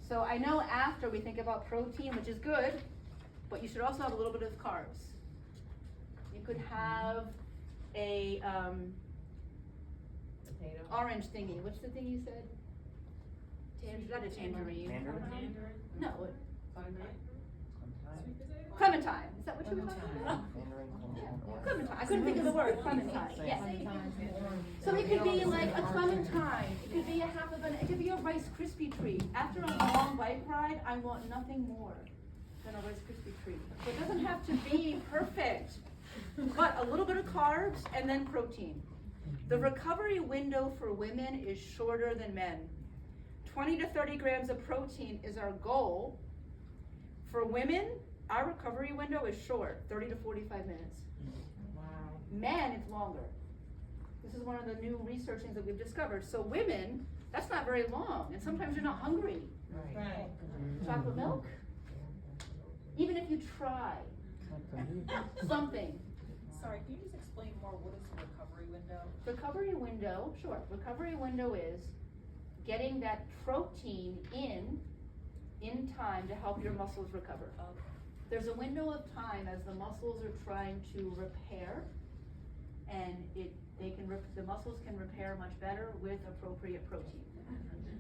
So I know after we think about protein, which is good, but you should also have a little bit of carbs. You could have a orange thingy. What's the thing you said? Not a tangerine. Mandarin? No. Clementine. Is that what you were talking about? Clementine. I couldn't think of the word. Clementine. Yes. So it could be like a clementine. It could be a half of an. It could be a Rice Krispie treat. After a long bike ride, I want nothing more than a Rice Krispie treat. So it doesn't have to be perfect, but a little bit of carbs and then protein. The recovery window for women is shorter than men. 20 to 30 grams of protein is our goal. For women, our recovery window is short, 30 to 45 minutes. Wow. Men, it's longer. This is one of the new research things that we've discovered. So women, that's not very long, and sometimes you're not hungry. Right. Chocolate milk? Even if you try something. Sorry, can you just explain more, what is the recovery window? Recovery window, sure. Recovery window is getting that protein in time to help your muscles recover. Okay. There's a window of time as the muscles are trying to repair, and the muscles can repair much better with appropriate protein.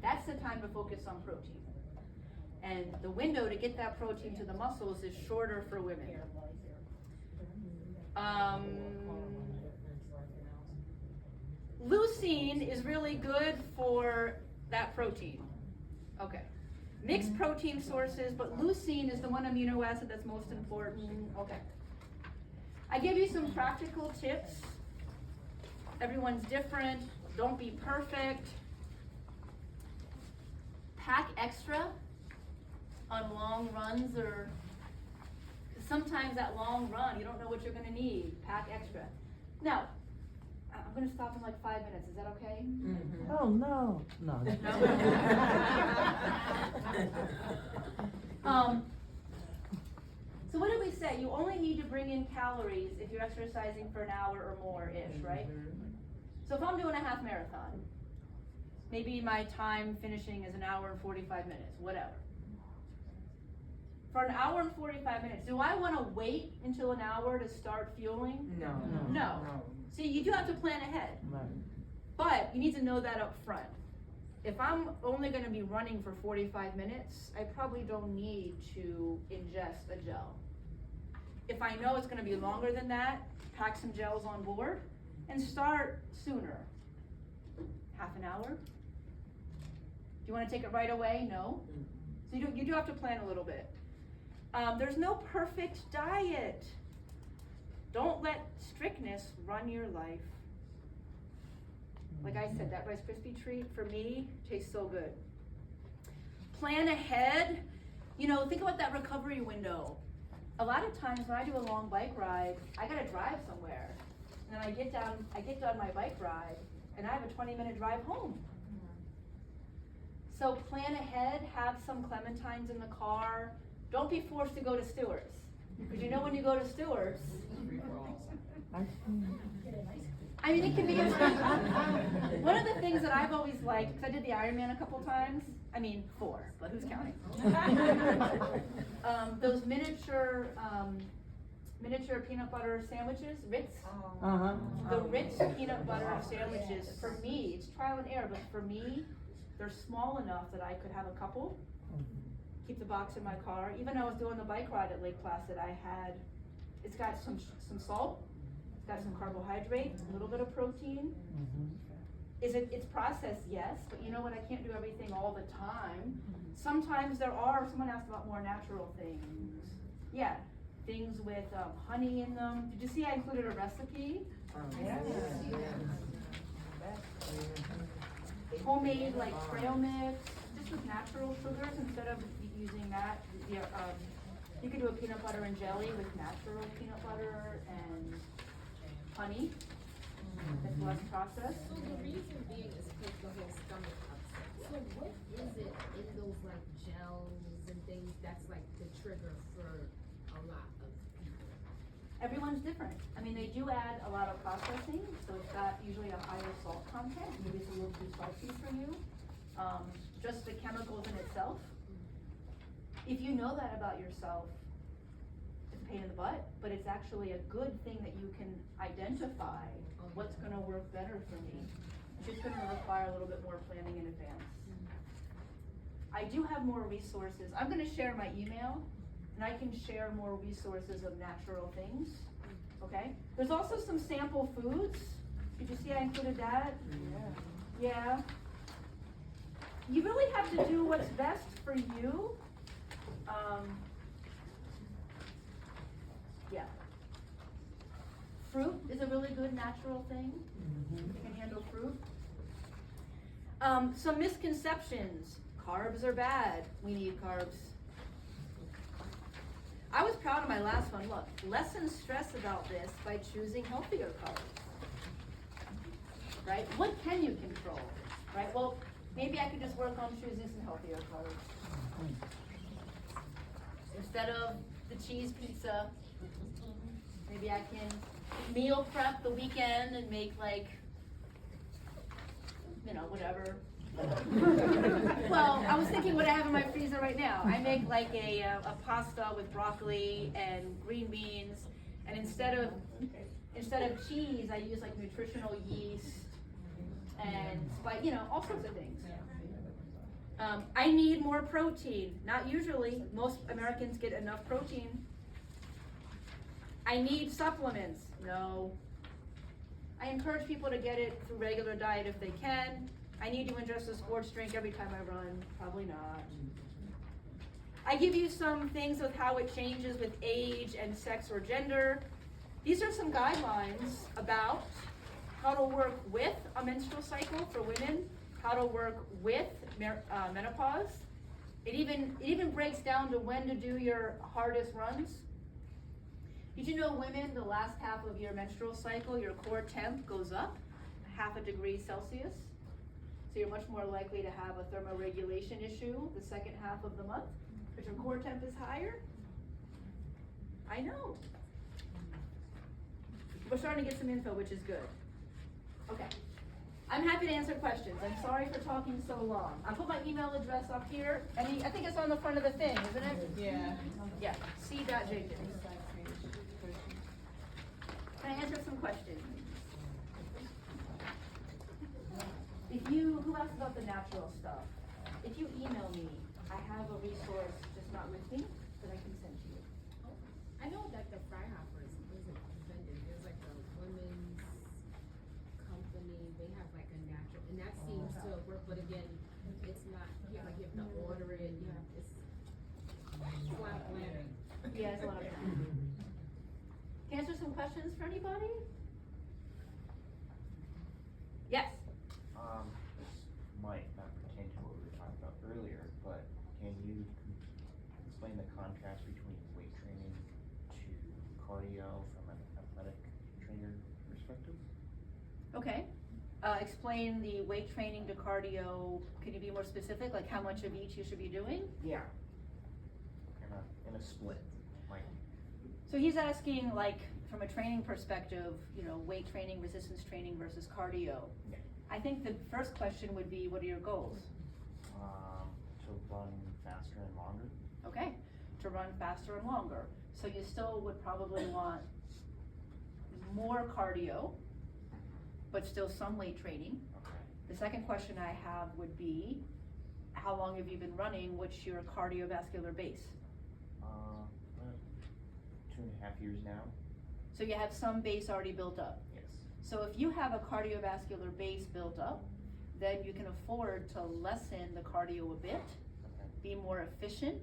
That's the time to focus on protein. And the window to get that protein to the muscles is shorter for women. Leucine is really good for that protein. Okay. Mixed protein sources, but leucine is the one amino acid that's most important. Okay. I give you some practical tips. Everyone's different. Don't be perfect. Pack extra on long runs, or sometimes that long run, you don't know what you're gonna need. Pack extra. Now, I'm gonna stop in like 5 minutes. Is that okay? Oh, no. No. So what did we say? You only need to bring in calories if you're exercising for an hour or more-ish, right? So if I'm doing a half marathon, maybe my time finishing is an hour and 45 minutes, whatever. For an hour and 45 minutes, do I wanna wait until an hour to start fueling? No. See, you do have to plan ahead. Right. But you need to know that up front. If I'm only gonna be running for 45 minutes, I probably don't need to ingest a gel. If I know it's gonna be longer than that, pack some gels on board and start sooner. Half an hour? Do you wanna take it right away? No. So you do have to plan a little bit. There's no perfect diet. Don't let strictness run your life. Like I said, that Rice Krispie treat for me tastes so good. Plan ahead. You know, think about that recovery window. A lot of times when I do a long bike ride, I gotta drive somewhere. And then I get done my bike ride, and I have a 20-minute drive home. So plan ahead, have some clementines in the car. Don't be forced to go to Stewart's. Because you know when you go to Stewart's, I mean, it can be one of the things that I've always liked, because I did the Ironman a couple times, 4, but who's counting? Those miniature miniature peanut butter sandwiches, Ritz. Uh-huh. The Ritz peanut butter sandwiches, for me, it's trial and error, but for me, they're small enough that I could have a couple, keep the box in my car. Even I was doing the bike ride at Lake Placid, it's got some salt, it's got some carbohydrate, a little bit of protein. It's processed, yes, but you know what, I can't do everything all the time. Sometimes someone asked about more natural things. Yeah, things with honey in them. Did you see I included a recipe? Homemade like trail mix, just with natural sugars instead of using that. You could do a peanut butter and jelly with natural peanut butter and honey. It's less processed. So the reason being is because the whole stomach upset. So what is it in those like gels and things that's like the trigger for a lot of people? Everyone's different. I mean, they do add a lot of processing, so it's got usually a higher salt content. Maybe it's a little too spicy for you. Just the chemicals in itself. If you know that about yourself, it's a pain in the butt, but it's actually a good thing that you can identify what's gonna work better for me. It's just gonna require a little bit more planning in advance. I do have more resources. I'm gonna share my email, and I can share more resources of natural things, okay? There's also some sample foods. Did you see I included that? Yeah. You really have to do what's best for you. Yeah. Fruit is a really good natural thing. You can handle fruit. Some misconceptions. Carbs are bad. We need carbs. I was proud of my last one. Look, lessen stress about this by choosing healthier carbs. Right? What can you control? Right? Well, maybe I could just work on choosing some healthier carbs. Instead of the cheese pizza, maybe I can meal prep the weekend and make like, whatever. Well, I was thinking what I have in my freezer right now. I make like a pasta with broccoli and green beans, and instead of cheese, I use like nutritional yeast and all sorts of things. I need more protein. Not usually. Most Americans get enough protein. I need supplements. No. I encourage people to get it through regular diet if they can. I need to ingest a sports drink every time I run. Probably not. I give you some things with how it changes with age and sex or gender. These are some guidelines about how to work with a menstrual cycle for women, how to work with menopause. It even breaks down to when to do your hardest runs. Did you know women, the last half of your menstrual cycle, your core temp goes up 0.5 degrees Celsius? So you're much more likely to have a thermoregulation issue the second half of the month, because your core temp is higher. I know. We're starting to get some info, which is good. Okay. I'm happy to answer questions. I'm sorry for talking so long. I'll put my email address up here. I think it's on the front of the thing, isn't it? Yeah. Yeah, c.jenkins. Can I answer some questions? Who asked about the natural stuff? If you email me, I have a resource, just not with me, that I can send to you. I know that the Freihoppers isn't vended. There's like a women's company. They have like a natural, and that seems to work. But again, it's not. You have to order it. It's a lot of planning. Yeah, it's a lot of time. Can I answer some questions for anybody? Yes. This might not pertain to what we were talking about earlier, but can you explain the contrast between weight training to cardio from an athletic trainer perspective? Okay. Explain the weight training to cardio. Can you be more specific, like how much of each you should be doing? Yeah. In a split, like. So he's asking, like, from a training perspective, weight training, resistance training versus cardio. Yeah. I think the first question would be, what are your goals? To run faster and longer. Okay, to run faster and longer. So you still would probably want more cardio, but still some weight training. Okay. The second question I have would be, how long have you been running? What's your cardiovascular base? 2.5 years now. So you have some base already built up. Yes. So if you have a cardiovascular base built up, then you can afford to lessen the cardio a bit, Okay. be more efficient,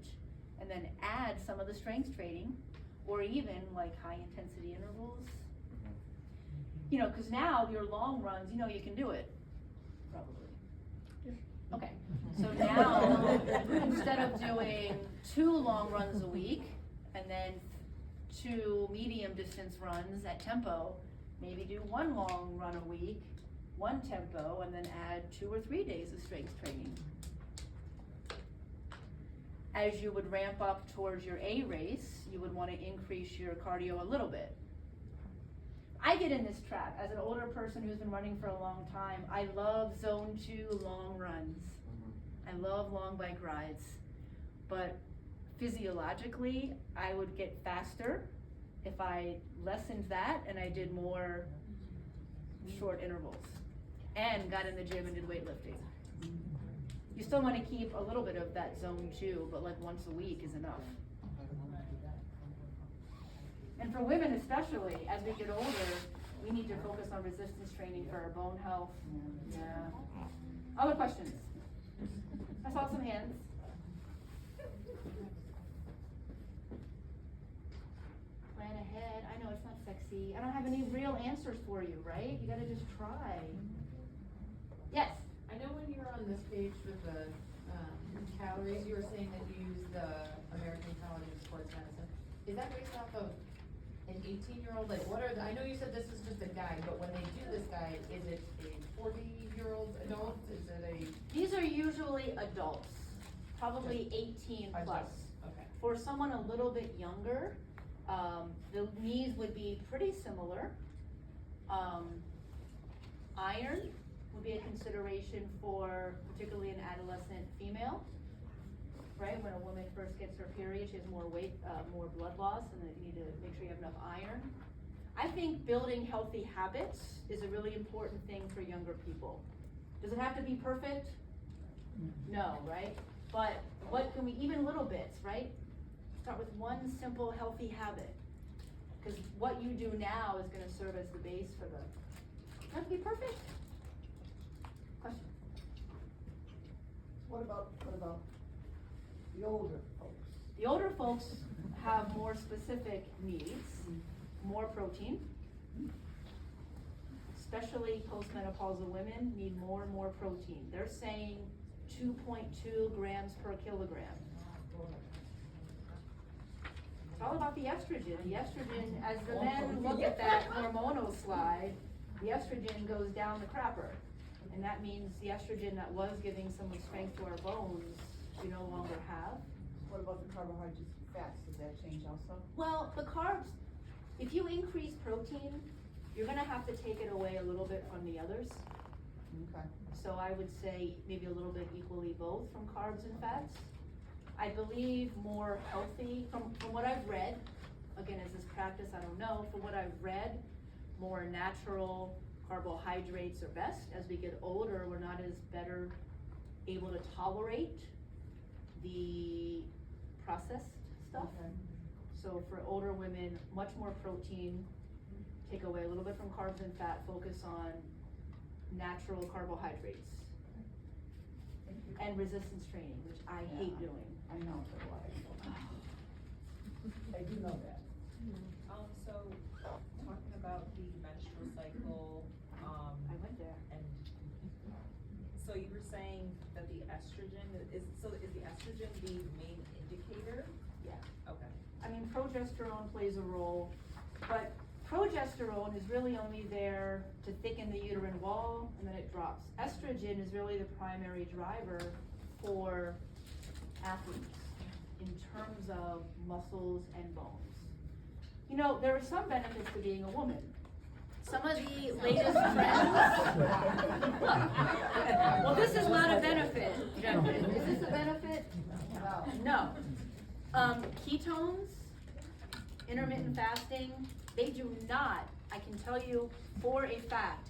and then add some of the strength training, or even like high intensity intervals. Mhm. You know, cause now your long runs, you know you can do it, probably. Okay, so now, instead of doing 2 long runs a week, and then 2 medium distance runs at tempo, maybe do 1 long run a week, 1 tempo, and then add 2 or 3 days of strength training. As you would ramp up towards your A race, you would wanna increase your cardio a little bit. I get in this trap, as an older person who's been running for a long time, I love zone 2 long runs. Mhm. I love long bike rides, but physiologically, I would get faster if I lessened that and I did more short intervals and got in the gym and did weightlifting. You still wanna keep a little bit of that zone 2, but like once a week is enough. And for women especially, as we get older, we need to focus on resistance training for our bone health. Yeah. Other questions? I saw some hands. Plan ahead. I know it's not sexy. I don't have any real answers for you, right? You gotta just try. Yes? I know when you were on this page with the calories, you were saying that you use the American College of Sports Medicine. Is that based off of an 18-year-old? Like, what are the, I know you said this is just a guide, but when they do this guide, is it a 40-year-old adult? Is it a? These are usually adults, probably 18 plus. Adults, okay. For someone a little bit younger, the needs would be pretty similar. Iron would be a consideration for particularly an adolescent female, right? When a woman first gets her period, she has more weight, more blood loss, and then you need to make sure you have enough iron. I think building healthy habits is a really important thing for younger people. Does it have to be perfect? No, right? But what can we, even little bits, right? Start with one simple healthy habit. Because what you do now is gonna serve as the base for the, doesn't have to be perfect. Question? What about the older folks? The older folks have more specific needs, more protein. Especially postmenopausal women need more and more protein. They're saying 2.2 grams per kilogram. It's all about the estrogen. The estrogen, as the men look at that hormonal slide, the estrogen goes down the crapper. And that means the estrogen that was giving some strength to our bones, we no longer have. What about the carbohydrates and fats? Does that change also? Well, the carbs, if you increase protein, you're gonna have to take it away a little bit from the others. Okay. So I would say maybe a little bit equally both from carbs and fats. I believe more healthy, from what I've read, again, is this practice, I don't know, from what I've read, more natural carbohydrates are best. As we get older, we're not as better able to tolerate the processed stuff. Okay. So for older women, much more protein, take away a little bit from carbs and fat, focus on natural carbohydrates. And resistance training, which I hate doing. I know, but why? I do know that. So, talking about the menstrual cycle, I went there. and, so you were saying that the estrogen is the estrogen the main indicator? Yeah. Okay. I mean, progesterone plays a role, but progesterone is really only there to thicken the uterine wall, and then it drops. Estrogen is really the primary driver for athletes in terms of muscles and bones. You know, there are some benefits to being a woman. Some of the latest trends. Well, this is not a benefit, gentlemen. Is this a benefit? No. Ketones intermittent fasting, they do not, I can tell you for a fact,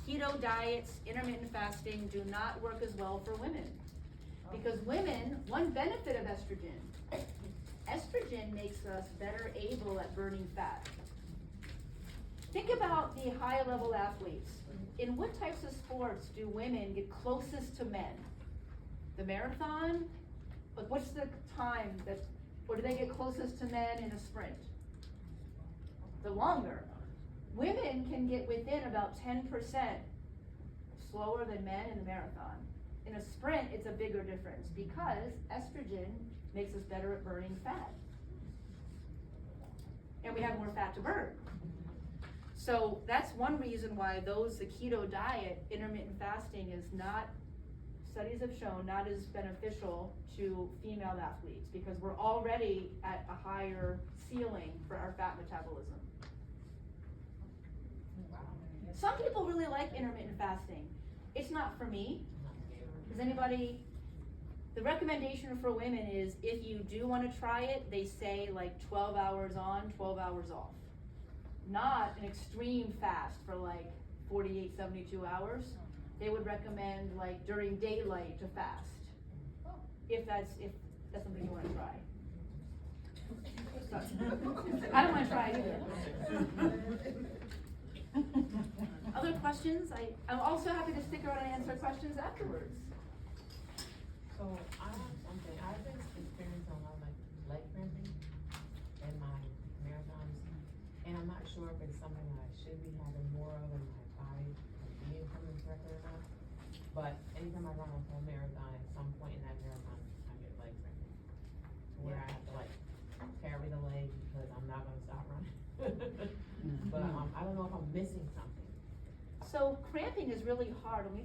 keto diets, intermittent fasting do not work as well for women. Because women, one benefit of estrogen makes us better able at burning fat. Think about the high level athletes. In what types of sports do women get closest to men? The marathon? But what's the time that, or do they get closest to men in a sprint? The longer. Women can get within about 10% slower than men in the marathon. In a sprint, it's a bigger difference because estrogen makes us better at burning fat. And we have more fat to burn. So that's one reason why the keto diet, intermittent fasting is not, studies have shown, not as beneficial to female athletes because we're already at a higher ceiling for our fat metabolism. Some people really like intermittent fasting. It's not for me. Does anybody, the recommendation for women is if you do want to try it, they say like 12 hours on, 12 hours off. Not an extreme fast for like 48, 72 hours. They would recommend like during daylight to fast. If that's something you want to try. I don't want to try it either. Other questions? I'm also happy to stick around and answer questions afterwards. So I have something, I've been experiencing a lot of like leg cramping in my marathons, and I'm not sure if it's something that I should be having more of in my body, like being coming correctly or not. But anytime I run a whole marathon, at some point in that marathon, I get leg cramping. Where I have to like carry the leg because I'm not gonna stop running. But I don't know if I'm missing something. So cramping is really hard. When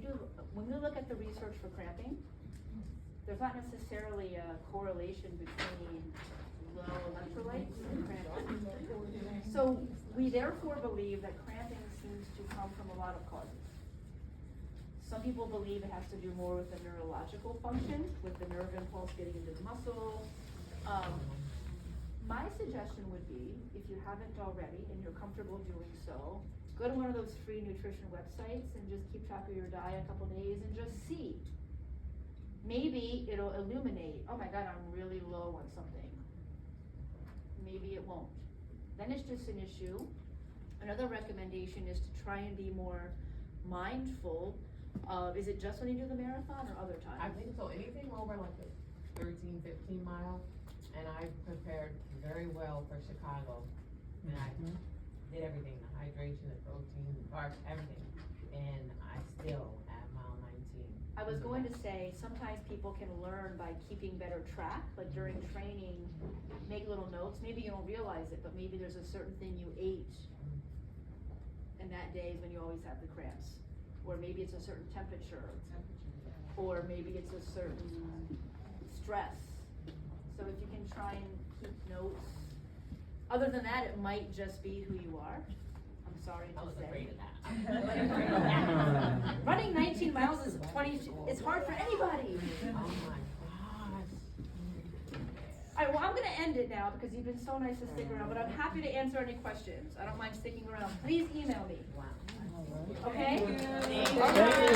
we look at the research for cramping, there's not necessarily a correlation between low electrolytes and cramping. So we therefore believe that cramping seems to come from a lot of causes. Some people believe it has to do more with the neurological function, with the nerve impulse getting into the muscle. My suggestion would be, if you haven't already and you're comfortable doing so, go to one of those free nutrition websites and just keep track of your diet a couple days and just see. Maybe it'll illuminate, oh my God, I'm really low on something. Maybe it won't. Then it's just an issue. Another recommendation is to try and be more mindful of, is it just when you do the marathon or other times? I think so, anything over like a 13, 15 mile, and I prepared very well for Chicago. And I did everything, the hydration, the protein, the carbs, everything. And I still at mile 19. I was going to say, sometimes people can learn by keeping better track, like during training, make little notes. Maybe you don't realize it, but maybe there's a certain thing you ate, and that day is when you always have the cramps. Or maybe it's a certain temperature, or maybe it's a certain stress. So if you can try and keep notes. Other than that, it might just be who you are. I'm sorry to say. I was afraid of that. Running 19 miles is it's hard for anybody. Oh my gosh. Alright, well, I'm gonna end it now because you've been so nice to stick around, but I'm happy to answer any questions. I don't mind sticking around. Please email me. Wow. Okay? Thank you. All right.